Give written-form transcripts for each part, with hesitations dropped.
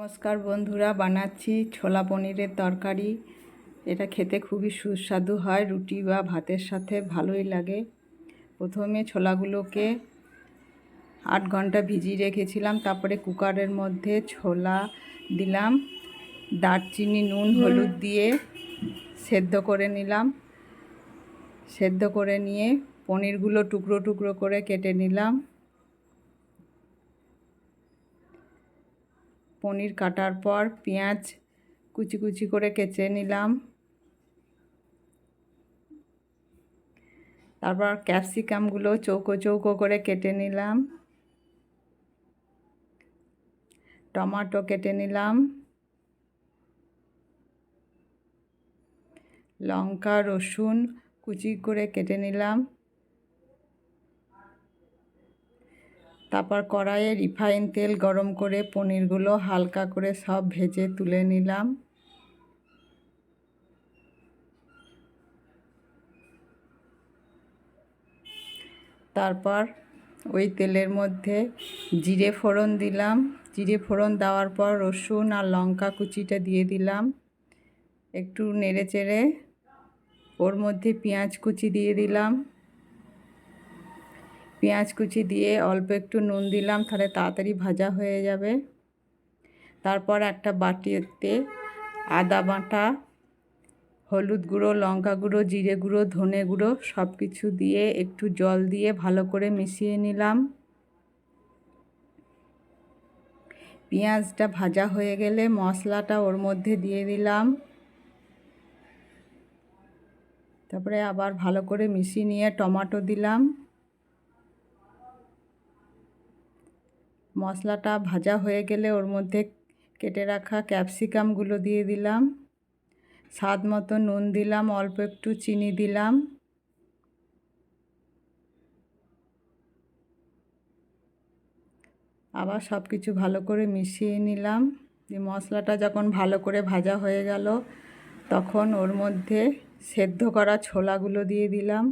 নমস্কার বন্ধুরা, বানাচ্ছি ছোলা পনিরের তরকারি। এটা খেতে খুবই সুস্বাদু হয়, রুটি বা ভাতের সাথে ভালোই লাগে। প্রথমে ছোলাগুলোকে 8 ঘন্টা ভিজিয়ে রেখেছিলাম। তারপরে কুকারের মধ্যে ছোলা দিলাম, দারচিনি, নুন, হলুদ দিয়ে সেদ্ধ করে নিলাম। সেদ্ধ করে নিয়ে পনিরগুলো টুকরো টুকরো করে কেটে নিলাম। পনির কাটার পর পেঁয়াজ কুচি কুচি করে কেটে নিলাম। তারপর ক্যাপসিকামগুলো চৌকো চৌকো করে কেটে নিলাম। টমেটো কেটে নিলাম। লঙ্কা, রসুন কুচি করে কেটে নিলাম। তারপর কড়াইয়ে রিফাইন তেল গরম করে পনিরগুলো হালকা করে সব ভেজে তুলে নিলাম। তারপর ওই তেলের মধ্যে জিরে ফোড়ন দিলাম। জিরে ফোড়ন দেওয়ার পর রসুন আর লঙ্কা কুচিটা দিয়ে দিলাম। একটু নেড়ে চেড়ে ওর মধ্যে পেঁয়াজ কুচি দিয়ে দিলাম। পেঁয়াজ কুচি দিয়ে অল্প একটু নুন দিলাম, তাহলে তাড়াতাড়ি ভাজা হয়ে যাবে। তারপর একটা বাটিতে আদা বাটা, হলুদ গুঁড়ো, লঙ্কা গুঁড়ো, জিরে গুঁড়ো, ধনে গুঁড়ো সব কিছু দিয়ে একটু জল দিয়ে ভালো করে মিশিয়ে নিলাম। পেঁয়াজটা ভাজা হয়ে গেলে মশলাটা ওর মধ্যে দিয়ে দিলাম। তারপরে আবার ভালো করে মিশিয়ে নিয়ে টমেটো দিলাম। মশলাটা ভাজা হয়ে গেলে ওর মধ্যে কেটে রাখা ক্যাপসিকামগুলো দিয়ে দিলাম। স্বাদ মতো নুন দিলাম, অল্প একটু চিনি দিলাম। আবার সব কিছু ভালো করে মিশিয়ে নিলাম। দিয়ে মশলাটা যখন ভালো করে ভাজা হয়ে গেল, তখন ওর মধ্যে সেদ্ধ করা ছোলাগুলো দিয়ে দিলাম।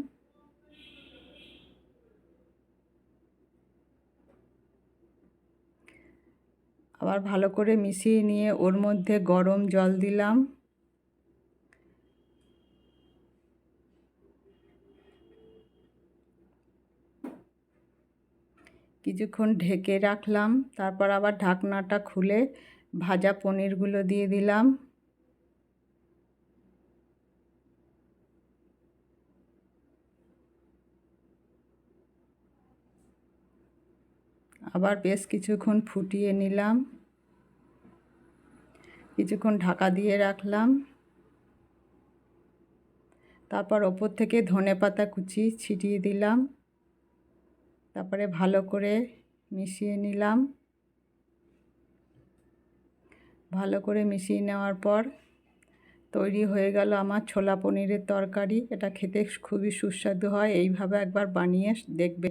আবার ভালো করে মিশিয়ে নিয়ে ওর মধ্যে গরম জল দিলাম। কিছুক্ষণ ঢেকে রাখলাম। তারপর আবার ঢাকনাটা খুলে ভাজা পনিরগুলো দিয়ে দিলাম। আবার বেশ কিছুক্ষণ ফুটিয়ে নিলাম। কিছুক্ষণ ঢাকা দিয়ে রাখলাম। তারপর ওপর থেকে ধনেপাতা কুচি ছিটিয়ে দিলাম। তারপরে ভালো করে মিশিয়ে নিলাম। ভালো করে মিশিয়ে নেওয়ার পর তৈরি হয়ে গেল আমার ছোলা পনিরের তরকারি। এটা খেতে খুবই সুস্বাদু হয়। এইভাবে একবার বানিয়ে দেখবে।